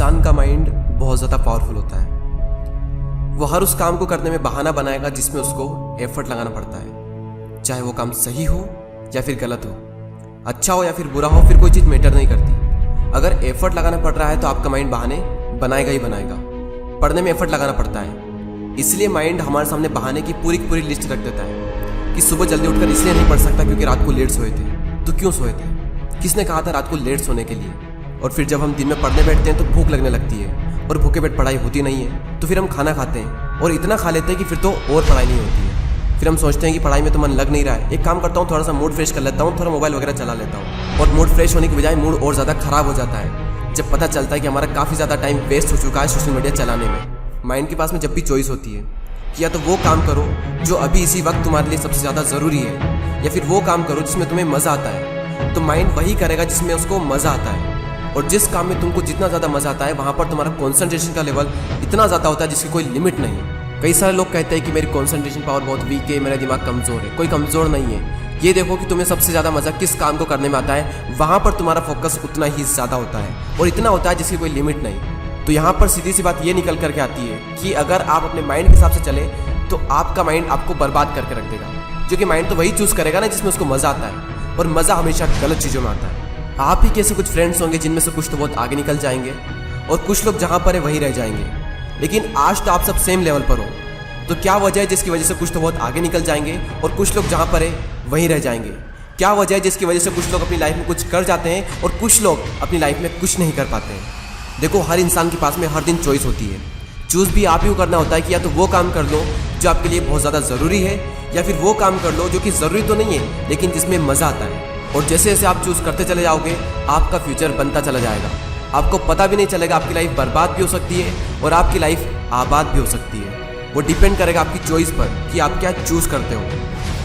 इंसान का माइंड बहुत ज़्यादा पावरफुल होता है। वो हर उस काम को करने में बहाना बनाएगा जिसमें उसको एफर्ट लगाना पड़ता है, चाहे वो काम सही हो या फिर गलत हो, अच्छा हो या फिर बुरा हो, फिर कोई चीज़ मैटर नहीं करती। अगर एफर्ट लगाना पड़ रहा है तो आपका माइंड बहाने बनाएगा ही बनाएगा। पढ़ने में एफर्ट लगाना पड़ता है, इसलिए माइंड हमारे सामने बहाने की पूरी लिस्ट रख देता है कि सुबह जल्दी उठकर इसलिए नहीं पढ़ सकता क्योंकि रात को लेट सोए थे। तो क्यों सोए थे? किसने कहा था रात को लेट सोने के लिए? और फिर जब हम दिन में पढ़ने बैठते हैं तो भूख लगने लगती है और भूखे पेट पढ़ाई होती नहीं है, तो फिर हम खाना खाते हैं और इतना खा लेते हैं कि फिर तो और पढ़ाई नहीं होती है। फिर हम सोचते हैं कि पढ़ाई में तो मन लग नहीं रहा है, एक काम करता हूँ, थोड़ा सा मूड फ्रेश कर लेता हूँ, थोड़ा मोबाइल वगैरह चला लेता हूँ। और मूड फ्रेश होने की बजाय मूड और ज़्यादा खराब हो जाता है जब पता चलता है कि हमारा काफ़ी ज़्यादा टाइम वेस्ट हो चुका है सोशल मीडिया चलाने में। माइंड के पास में जब भी चॉइस होती है कि या तो वो काम करो जो अभी इसी वक्त तुम्हारे लिए सबसे ज़्यादा ज़रूरी है, या फिर वो काम करो जिसमें तुम्हें मज़ा आता है, तो माइंड वही करेगा जिसमें उसको मज़ा आता है। और जिस काम में तुमको जितना ज़्यादा मज़ा आता है वहाँ पर तुम्हारा कॉन्सेंट्रेशन का लेवल इतना ज़्यादा होता है जिसकी कोई लिमिट नहीं है। कई सारे लोग कहते हैं कि मेरी कॉन्सेंट्रेशन पावर बहुत वीक है, मेरा दिमाग कमज़ोर है। कोई कमज़ोर नहीं है। ये देखो कि तुम्हें सबसे ज़्यादा मज़ा किस काम को करने में आता है, वहाँ पर तुम्हारा फोकस उतना ही ज़्यादा होता है और इतना होता है जिसकी कोई लिमिट नहीं। तो यहाँ पर सीधी सी बात ये निकल करके आती है कि अगर आप अपने माइंड के हिसाब से चले तो आपका माइंड आपको बर्बाद करके रख देगा, जो कि माइंड तो वही चूज़ करेगा ना जिसमें उसको मज़ा आता है, और मज़ा हमेशा गलत चीज़ों में आता है। आप ही कैसे कुछ फ्रेंड्स होंगे जिनमें से कुछ तो बहुत आगे निकल जाएंगे और कुछ लोग जहाँ पर है वहीं रह जाएंगे। लेकिन आज तो आप सब सेम लेवल पर हो, तो क्या वजह है जिसकी वजह से कुछ तो बहुत आगे निकल जाएंगे और कुछ लोग जहाँ पर है वहीं रह जाएंगे? क्या वजह है जिसकी वजह से कुछ लोग अपनी लाइफ में कुछ कर जाते हैं और कुछ लोग अपनी लाइफ में कुछ नहीं कर पाते हैं? देखो, हर इंसान के पास में हर दिन चॉइस होती है। चूज़ भी आप ही को करना होता है कि या तो वो काम कर लो जो आपके लिए बहुत ज़्यादा ज़रूरी है, या फिर वो काम कर लो जो कि ज़रूरी तो नहीं है लेकिन जिसमें मज़ा आता है। और जैसे जैसे आप चूज़ करते चले जाओगे आपका फ्यूचर बनता चला जाएगा। आपको पता भी नहीं चलेगा, आपकी लाइफ बर्बाद भी हो सकती है और आपकी लाइफ आबाद भी हो सकती है। वो डिपेंड करेगा आपकी चॉइस पर कि आप क्या चूज़ करते हो।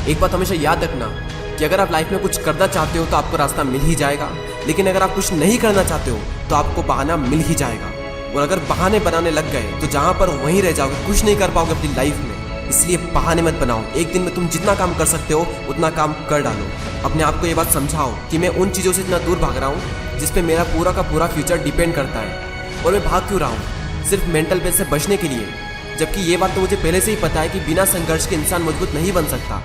एक बात हमेशा याद रखना कि अगर आप लाइफ में कुछ करना चाहते हो तो आपको रास्ता मिल ही जाएगा, लेकिन अगर आप कुछ नहीं करना चाहते हो तो आपको बहाना मिल ही जाएगा। और अगर बहाने बनाने लग गए तो जहाँ पर वहीं रह जाओगे, कुछ नहीं कर पाओगे अपनी लाइफ में। इसलिए बहाने मत बनाओ। एक दिन में तुम जितना काम कर सकते हो उतना काम कर डालो। अपने आप को ये बात समझाओ कि मैं उन चीज़ों से इतना दूर भाग रहा हूँ जिस पे मेरा पूरा का पूरा फ्यूचर डिपेंड करता है, और मैं भाग क्यों रहा हूँ? सिर्फ मेंटल पेस से बचने के लिए। जबकि ये बात तो मुझे पहले से ही पता है कि बिना संघर्ष के इंसान मजबूत नहीं बन सकता।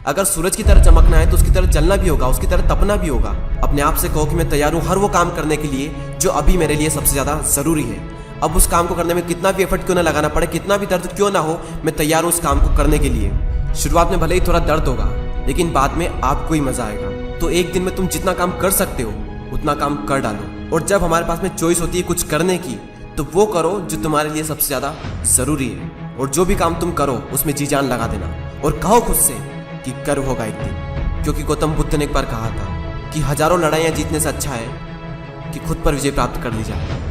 अगर सूरज की तरह चमकना है तो उसकी तरह जलना भी होगा, उसकी तरह तपना भी होगा। अपने आप से कहो कि मैं तैयार हूँ हर वो काम करने के लिए जो अभी मेरे लिए सबसे ज़्यादा ज़रूरी है। अब उस काम को करने में कितना भी एफर्ट क्यों ना लगाना पड़े, कितना भी दर्द क्यों ना हो, मैं तैयार हूँ उस काम को करने के लिए। शुरुआत में भले ही थोड़ा दर्द होगा लेकिन बाद में आपको ही मज़ा आएगा। तो एक दिन में तुम जितना काम कर सकते हो उतना काम कर डालो। और जब हमारे पास में चॉइस होती है कुछ करने की, तो वो करो जो तुम्हारे लिए सबसे ज़्यादा ज़रूरी है। और जो भी काम तुम करो उसमें जी जान लगा देना और कहो खुद से कि कर होगा एक दिन। क्योंकि गौतम बुद्ध ने एक बार कहा था कि हजारों लड़ाइयाँ जीतने से अच्छा है कि खुद पर विजय प्राप्त कर ली जाए।